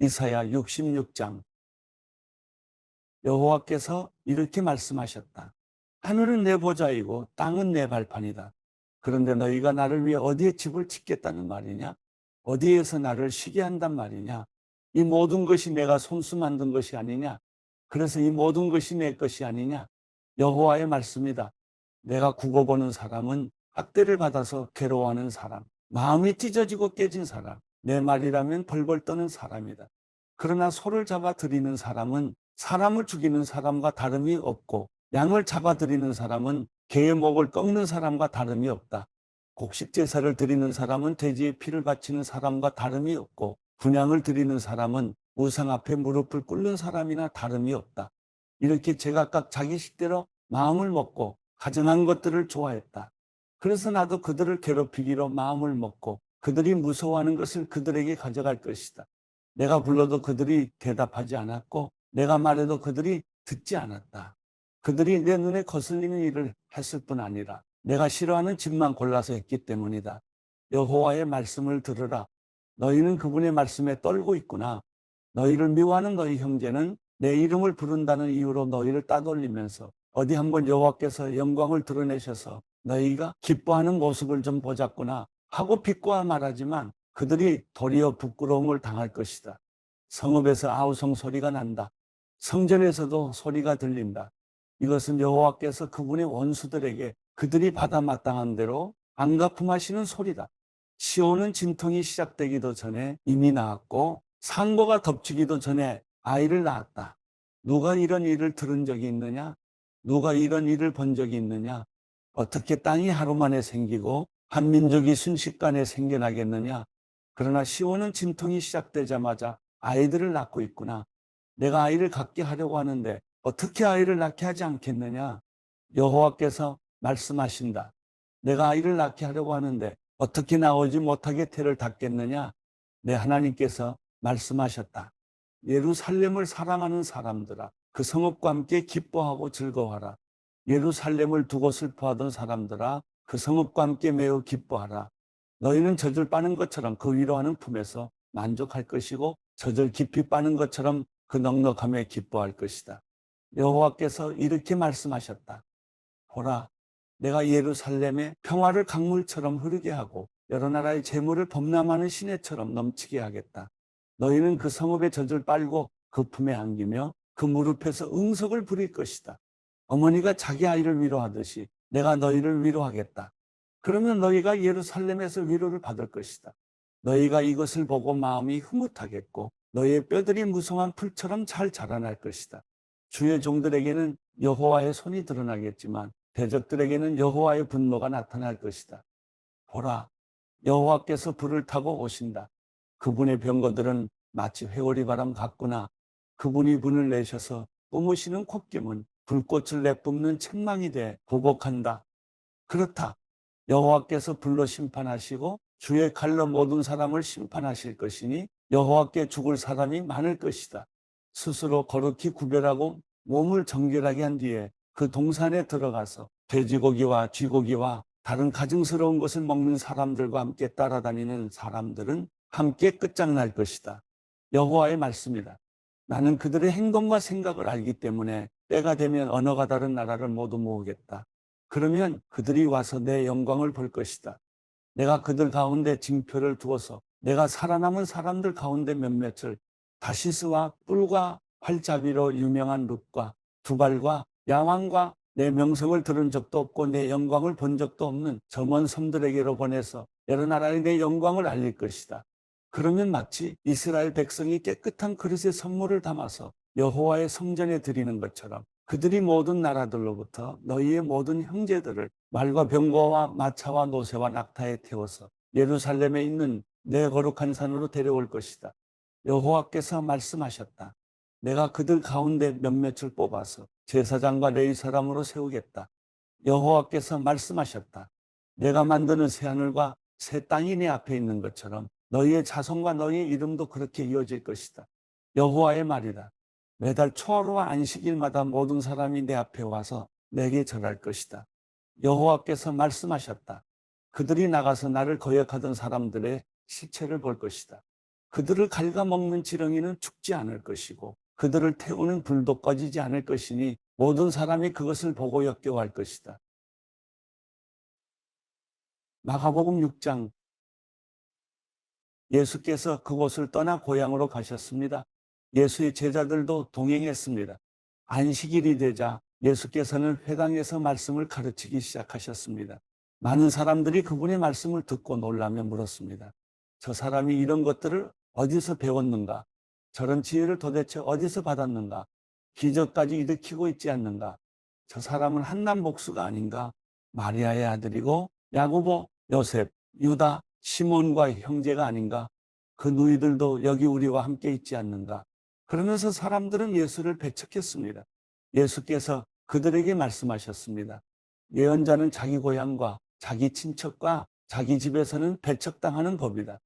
이사야 66장. 여호와께서 이렇게 말씀하셨다. 하늘은 내 보좌이고 땅은 내 발판이다. 그런데 너희가 나를 위해 어디에 집을 짓겠다는 말이냐? 어디에서 나를 쉬게 한단 말이냐? 이 모든 것이 내가 손수 만든 것이 아니냐? 그래서 이 모든 것이 내 것이 아니냐? 여호와의 말씀이다. 내가 국어 보는 사람은 학대를 받아서 괴로워하는 사람, 마음이 찢어지고 깨진 사람, 내 말이라면 벌벌 떠는 사람이다. 그러나 소를 잡아 들이는 사람은 사람을 죽이는 사람과 다름이 없고, 양을 잡아 들이는 사람은 개의 목을 꺾는 사람과 다름이 없다. 곡식 제사를 드리는 사람은 돼지의 피를 바치는 사람과 다름이 없고, 분향을 드리는 사람은 우상 앞에 무릎을 꿇는 사람이나 다름이 없다. 이렇게 제각각 자기 식대로 마음을 먹고 가증한 것들을 좋아했다. 그래서 나도 그들을 괴롭히기로 마음을 먹고 그들이 무서워하는 것을 그들에게 가져갈 것이다. 내가 불러도 그들이 대답하지 않았고 내가 말해도 그들이 듣지 않았다. 그들이 내 눈에 거슬리는 일을 했을 뿐 아니라 내가 싫어하는 집만 골라서 했기 때문이다. 여호와의 말씀을 들으라. 너희는 그분의 말씀에 떨고 있구나. 너희를 미워하는 너희 형제는 내 이름을 부른다는 이유로 너희를 따돌리면서 어디 한번 여호와께서 영광을 드러내셔서 너희가 기뻐하는 모습을 좀 보자꾸나 하고 비꼬아 말하지만 그들이 도리어 부끄러움을 당할 것이다. 성읍에서 아우성 소리가 난다. 성전에서도 소리가 들린다. 이것은 여호와께서 그분의 원수들에게 그들이 받아 마땅한 대로 안갚음하시는 소리다. 시온은 진통이 시작되기도 전에 이미 나았고 산고가 덮치기도 전에 아이를 낳았다. 누가 이런 일을 들은 적이 있느냐? 누가 이런 일을 본 적이 있느냐? 어떻게 땅이 하루 만에 생기고 한 민족이 순식간에 생겨나겠느냐? 그러나 시온은 진통이 시작되자마자 아이들을 낳고 있구나. 내가 아이를 갖게 하려고 하는데 어떻게 아이를 낳게 하지 않겠느냐? 여호와께서 말씀하신다. 내가 아이를 낳게 하려고 하는데 어떻게 나오지 못하게 태를 닫겠느냐? 내 하나님께서 말씀하셨다. 예루살렘을 사랑하는 사람들아, 그 성읍과 함께 기뻐하고 즐거워하라. 예루살렘을 두고 슬퍼하던 사람들아, 그 성읍과 함께 매우 기뻐하라. 너희는 젖을 빠는 것처럼 그 위로하는 품에서 만족할 것이고 젖을 깊이 빠는 것처럼 그 넉넉함에 기뻐할 것이다. 여호와께서 이렇게 말씀하셨다. 보라, 내가 예루살렘에 평화를 강물처럼 흐르게 하고 여러 나라의 재물을 범람하는 시내처럼 넘치게 하겠다. 너희는 그 성읍의 젖을 빨고 그 품에 안기며 그 무릎에서 응석을 부릴 것이다. 어머니가 자기 아이를 위로하듯이 내가 너희를 위로하겠다. 그러면 너희가 예루살렘에서 위로를 받을 것이다. 너희가 이것을 보고 마음이 흐뭇하겠고 너희의 뼈들이 무성한 풀처럼 잘 자라날 것이다. 주의 종들에게는 여호와의 손이 드러나겠지만 대적들에게는 여호와의 분노가 나타날 것이다. 보라, 여호와께서 불을 타고 오신다. 그분의 병거들은 마치 회오리 바람 같구나. 그분이 분을 내셔서 뿜으시는 콧김은 불꽃을 내뿜는 책망이 돼 보복한다. 그렇다. 여호와께서 불로 심판하시고 주의 칼로 모든 사람을 심판하실 것이니 여호와께 죽을 사람이 많을 것이다. 스스로 거룩히 구별하고 몸을 정결하게 한 뒤에 그 동산에 들어가서 돼지고기와 쥐고기와 다른 가증스러운 것을 먹는 사람들과 함께 따라다니는 사람들은 함께 끝장날 것이다. 여호와의 말씀이다. 나는 그들의 행동과 생각을 알기 때문에 때가 되면 언어가 다른 나라를 모두 모으겠다. 그러면 그들이 와서 내 영광을 볼 것이다. 내가 그들 가운데 징표를 두어서 내가 살아남은 사람들 가운데 몇몇을 다시스와 뿔과 활자비로 유명한 룻과 두발과 야왕과 내 명성을 들은 적도 없고 내 영광을 본 적도 없는 저 먼 섬들에게로 보내서 여러 나라에 내 영광을 알릴 것이다. 그러면 마치 이스라엘 백성이 깨끗한 그릇에 선물을 담아서 여호와의 성전에 드리는 것처럼 그들이 모든 나라들로부터 너희의 모든 형제들을 말과 병거와 마차와 노새와 낙타에 태워서 예루살렘에 있는 내 거룩한 산으로 데려올 것이다. 여호와께서 말씀하셨다. 내가 그들 가운데 몇몇을 뽑아서 제사장과 레위 사람으로 세우겠다. 여호와께서 말씀하셨다. 내가 만드는 새하늘과 새 땅이 내 앞에 있는 것처럼 너희의 자손과 너희의 이름도 그렇게 이어질 것이다. 여호와의 말이다. 매달 초하루와 안식일마다 모든 사람이 내 앞에 와서 내게 절할 것이다. 여호와께서 말씀하셨다. 그들이 나가서 나를 거역하던 사람들의 시체를 볼 것이다. 그들을 갉아먹는 지렁이는 죽지 않을 것이고 그들을 태우는 불도 꺼지지 않을 것이니 모든 사람이 그것을 보고 역겨워할 것이다. 마가복음 6장. 예수께서 그곳을 떠나 고향으로 가셨습니다. 예수의 제자들도 동행했습니다. 안식일이 되자 예수께서는 회당에서 말씀을 가르치기 시작하셨습니다. 많은 사람들이 그분의 말씀을 듣고 놀라며 물었습니다. 저 사람이 이런 것들을 어디서 배웠는가? 저런 지혜를 도대체 어디서 받았는가? 기적까지 일으키고 있지 않는가? 저 사람은 한남 목수가 아닌가? 마리아의 아들이고 야고보, 요셉, 유다, 시몬과 형제가 아닌가? 그 누이들도 여기 우리와 함께 있지 않는가? 그러면서 사람들은 예수를 배척했습니다. 예수께서 그들에게 말씀하셨습니다. 예언자는 자기 고향과 자기 친척과 자기 집에서는 배척당하는 법이다.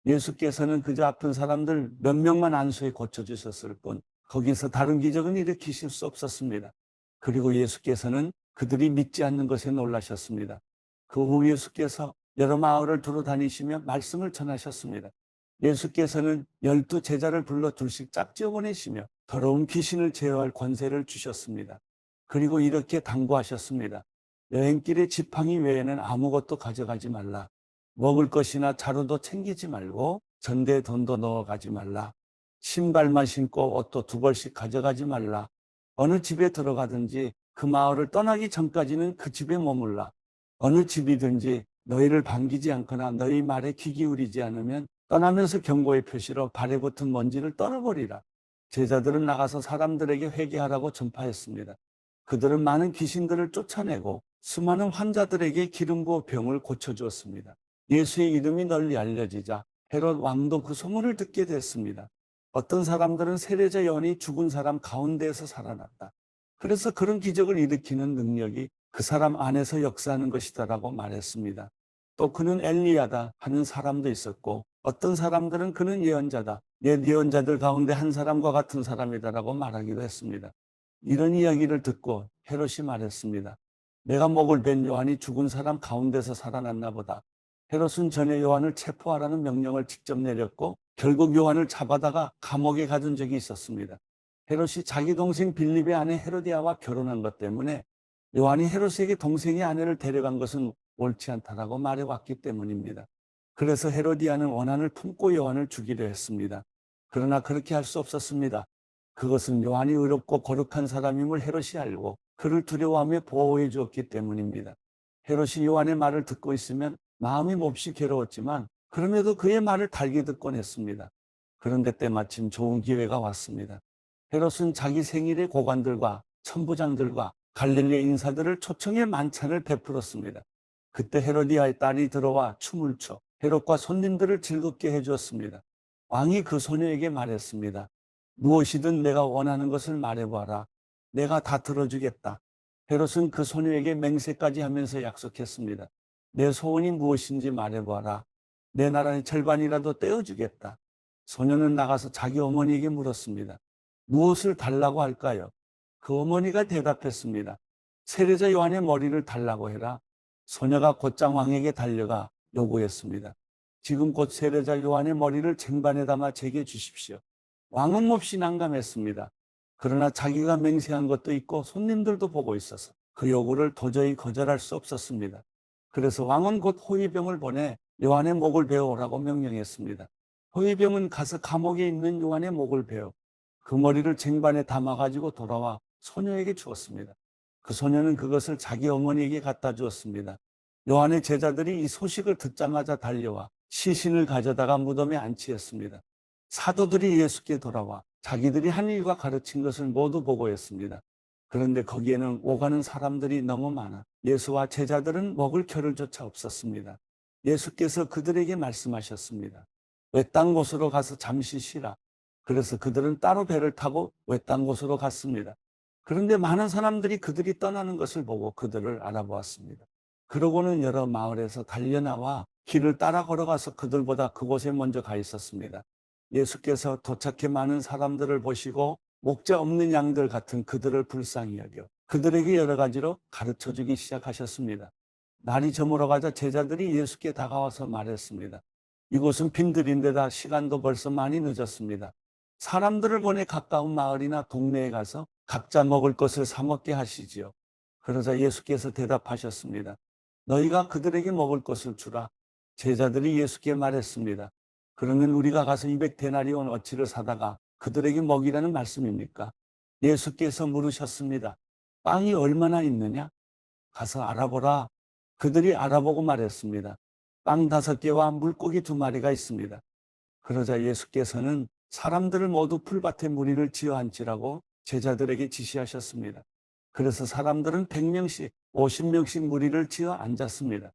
예수께서는 그저 아픈 사람들 몇 명만 안수해 고쳐주셨을 뿐 거기서 다른 기적은 일으키실 수 없었습니다. 그리고 예수께서는 그들이 믿지 않는 것에 놀라셨습니다. 그 후 예수께서 여러 마을을 두루 다니시며 말씀을 전하셨습니다. 예수께서는 12 제자를 불러 둘씩 짝지어 보내시며 더러운 귀신을 제어할 권세를 주셨습니다. 그리고 이렇게 당부하셨습니다. 여행길에 지팡이 외에는 아무것도 가져가지 말라. 먹을 것이나 자루도 챙기지 말고 전대에 돈도 넣어가지 말라. 신발만 신고 옷도 2벌씩 가져가지 말라. 어느 집에 들어가든지 그 마을을 떠나기 전까지는 그 집에 머물라. 어느 집이든지 너희를 반기지 않거나 너희 말에 귀 기울이지 않으면 떠나면서 경고의 표시로 발에 붙은 먼지를 떨어버리라. 제자들은 나가서 사람들에게 회개하라고 전파했습니다. 그들은 많은 귀신들을 쫓아내고 수많은 환자들에게 기름 부어 병을 고쳐주었습니다. 예수의 이름이 널리 알려지자 헤롯 왕도 그 소문을 듣게 됐습니다. 어떤 사람들은 세례자 요한이 죽은 사람 가운데에서 살아났다. 그래서 그런 기적을 일으키는 능력이 그 사람 안에서 역사하는 것이다라고 말했습니다. 또 그는 엘리야다 하는 사람도 있었고 어떤 사람들은 그는 예언자다. 옛 예언자들 가운데 한 사람과 같은 사람이다라고 말하기도 했습니다. 이런 이야기를 듣고 헤롯이 말했습니다. 내가 목을 벤 요한이 죽은 사람 가운데서 살아났나 보다. 헤롯은 전에 요한을 체포하라는 명령을 직접 내렸고 결국 요한을 잡아다가 감옥에 가둔 적이 있었습니다. 헤롯이 자기 동생 빌립의 아내 헤로디아와 결혼한 것 때문에 요한이 헤롯에게 동생의 아내를 데려간 것은 옳지 않다라고 말해왔기 때문입니다. 그래서 헤로디아는 원한을 품고 요한을 죽이려 했습니다. 그러나 그렇게 할 수 없었습니다. 그것은 요한이 의롭고 거룩한 사람임을 헤롯이 알고 그를 두려워하며 보호해 주었기 때문입니다. 헤롯이 요한의 말을 듣고 있으면 마음이 몹시 괴로웠지만 그럼에도 그의 말을 달게 듣곤 했습니다. 그런데 때마침 좋은 기회가 왔습니다. 헤롯은 자기 생일에 고관들과 천부장들과 갈릴리 인사들을 초청해 만찬을 베풀었습니다. 그때 헤로디아의 딸이 들어와 춤을 춰 헤롯과 손님들을 즐겁게 해주었습니다. 왕이 그 소녀에게 말했습니다. 무엇이든 내가 원하는 것을 말해봐라. 내가 다 들어주겠다. 헤롯은 그 소녀에게 맹세까지 하면서 약속했습니다. 내 소원이 무엇인지 말해봐라. 내 나라의 절반이라도 떼어주겠다. 소녀는 나가서 자기 어머니에게 물었습니다. 무엇을 달라고 할까요? 그 어머니가 대답했습니다. 세례자 요한의 머리를 달라고 해라. 소녀가 곧장 왕에게 달려가 요구했습니다. 지금 곧 세례자 요한의 머리를 쟁반에 담아 제게 주십시오. 왕은 몹시 난감했습니다. 그러나 자기가 맹세한 것도 있고 손님들도 보고 있어서 그 요구를 도저히 거절할 수 없었습니다. 그래서 왕은 곧 호위병을 보내 요한의 목을 베어오라고 명령했습니다. 호위병은 가서 감옥에 있는 요한의 목을 베어 그 머리를 쟁반에 담아가지고 돌아와 소녀에게 주었습니다. 그 소녀는 그것을 자기 어머니에게 갖다 주었습니다. 요한의 제자들이 이 소식을 듣자마자 달려와 시신을 가져다가 무덤에 안치했습니다. 사도들이 예수께 돌아와 자기들이 한 일과 가르친 것을 모두 보고했습니다. 그런데 거기에는 오가는 사람들이 너무 많아 예수와 제자들은 먹을 겨를조차 없었습니다. 예수께서 그들에게 말씀하셨습니다. 외딴 곳으로 가서 잠시 쉬라. 그래서 그들은 따로 배를 타고 외딴 곳으로 갔습니다. 그런데 많은 사람들이 그들이 떠나는 것을 보고 그들을 알아보았습니다. 그러고는 여러 마을에서 달려나와 길을 따라 걸어가서 그들보다 그곳에 먼저 가 있었습니다. 예수께서 도착해 많은 사람들을 보시고 목자 없는 양들 같은 그들을 불쌍히 여겨 그들에게 여러 가지로 가르쳐주기 시작하셨습니다. 날이 저물어 가자 제자들이 예수께 다가와서 말했습니다. 이곳은 빈들인데다 시간도 벌써 많이 늦었습니다. 사람들을 보내 가까운 마을이나 동네에 가서 각자 먹을 것을 사 먹게 하시지요. 그러자 예수께서 대답하셨습니다. 너희가 그들에게 먹을 것을 주라. 제자들이 예수께 말했습니다. 그러면 우리가 가서 200데나리온 어치를 사다가 그들에게 먹이라는 말씀입니까? 예수께서 물으셨습니다. 빵이 얼마나 있느냐? 가서 알아보라. 그들이 알아보고 말했습니다. 빵 5개와 물고기 2마리가 있습니다. 그러자 예수께서는 사람들을 모두 풀밭에 무리를 지어 앉히라고 제자들에게 지시하셨습니다. 그래서 사람들은 100명씩, 50명씩 무리를 지어 앉았습니다.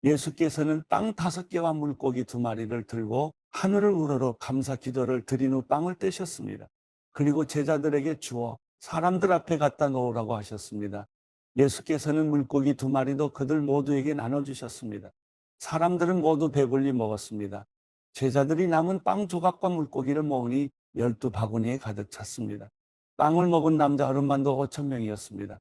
예수께서는 빵 5개와 물고기 2마리를 들고 하늘을 우러러 감사 기도를 드린 후 빵을 떼셨습니다. 그리고 제자들에게 주어 사람들 앞에 갖다 놓으라고 하셨습니다. 예수께서는 물고기 2마리도 그들 모두에게 나눠주셨습니다. 사람들은 모두 배불리 먹었습니다. 제자들이 남은 빵 조각과 물고기를 모으니 12바구니에 가득 찼습니다. 빵을 먹은 남자 어른만도 5,000명이었습니다.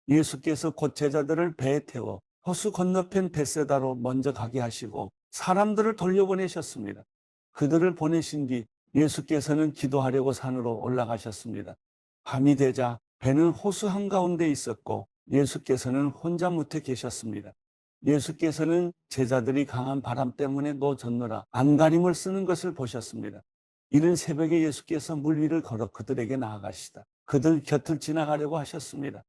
예수께서 곧 제자들을 배에 태워 호수 건너편 벳세다로 먼저 가게 하시고 사람들을 돌려보내셨습니다. 그들을 보내신 뒤 예수께서는 기도하려고 산으로 올라가셨습니다. 밤이 되자 배는 호수 한가운데 있었고 예수께서는 혼자 무태 계셨습니다. 예수께서는 제자들이 강한 바람 때문에 노젓느라 안간힘을 쓰는 것을 보셨습니다. 이른 새벽에 예수께서 물 위를 걸어 그들에게 나아가시다 그들 곁을 지나가려고 하셨습니다.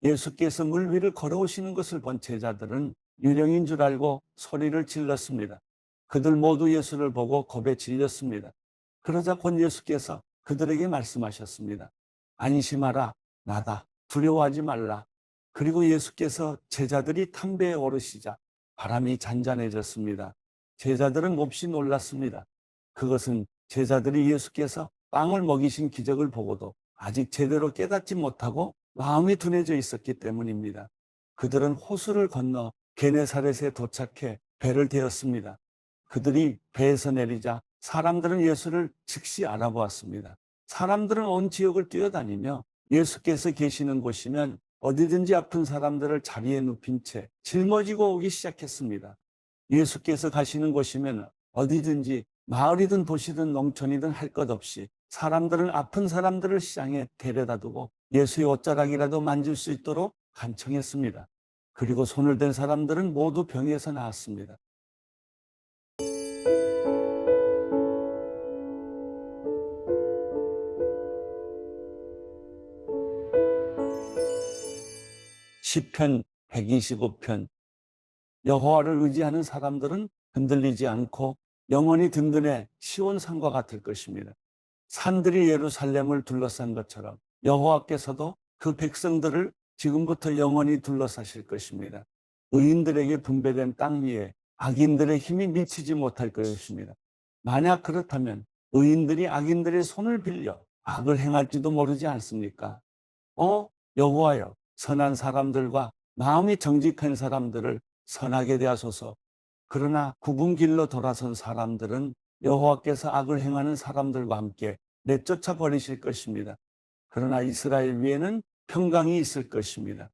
예수께서 물 위를 걸어오시는 것을 본 제자들은 유령인 줄 알고 소리를 질렀습니다. 그들 모두 예수를 보고 겁에 질렸습니다. 그러자 곧 예수께서 그들에게 말씀하셨습니다. 안심하라, 나다. 두려워하지 말라. 그리고 예수께서 제자들이 탄 배에 오르시자 바람이 잔잔해졌습니다. 제자들은 몹시 놀랐습니다. 그것은 제자들이 예수께서 빵을 먹이신 기적을 보고도 아직 제대로 깨닫지 못하고 마음이 둔해져 있었기 때문입니다. 그들은 호수를 건너 게네사렛에 도착해 배를 태웠습니다. 그들이 배에서 내리자 사람들은 예수를 즉시 알아보았습니다. 사람들은 온 지역을 뛰어다니며 예수께서 계시는 곳이면 어디든지 아픈 사람들을 자리에 눕힌 채 짊어지고 오기 시작했습니다. 예수께서 가시는 곳이면 어디든지 마을이든 도시든 농촌이든 할 것 없이 사람들은 아픈 사람들을 시장에 데려다 두고 예수의 옷자락이라도 만질 수 있도록 간청했습니다. 그리고 손을 댄 사람들은 모두 병에서 나았습니다. 시편 125편. 여호와를 의지하는 사람들은 흔들리지 않고 영원히 든든해 시온 산과 같을 것입니다. 산들이 예루살렘을 둘러싼 것처럼 여호와께서도 그 백성들을 지금부터 영원히 둘러싸실 것입니다. 의인들에게 분배된 땅 위에 악인들의 힘이 미치지 못할 것입니다. 만약 그렇다면 의인들이 악인들의 손을 빌려 악을 행할지도 모르지 않습니까? 여호와여, 선한 사람들과 마음이 정직한 사람들을 선하게 대하소서. 그러나 굽은 길로 돌아선 사람들은 여호와께서 악을 행하는 사람들과 함께 내쫓아 버리실 것입니다. 그러나 이스라엘 위에는 평강이 있을 것입니다.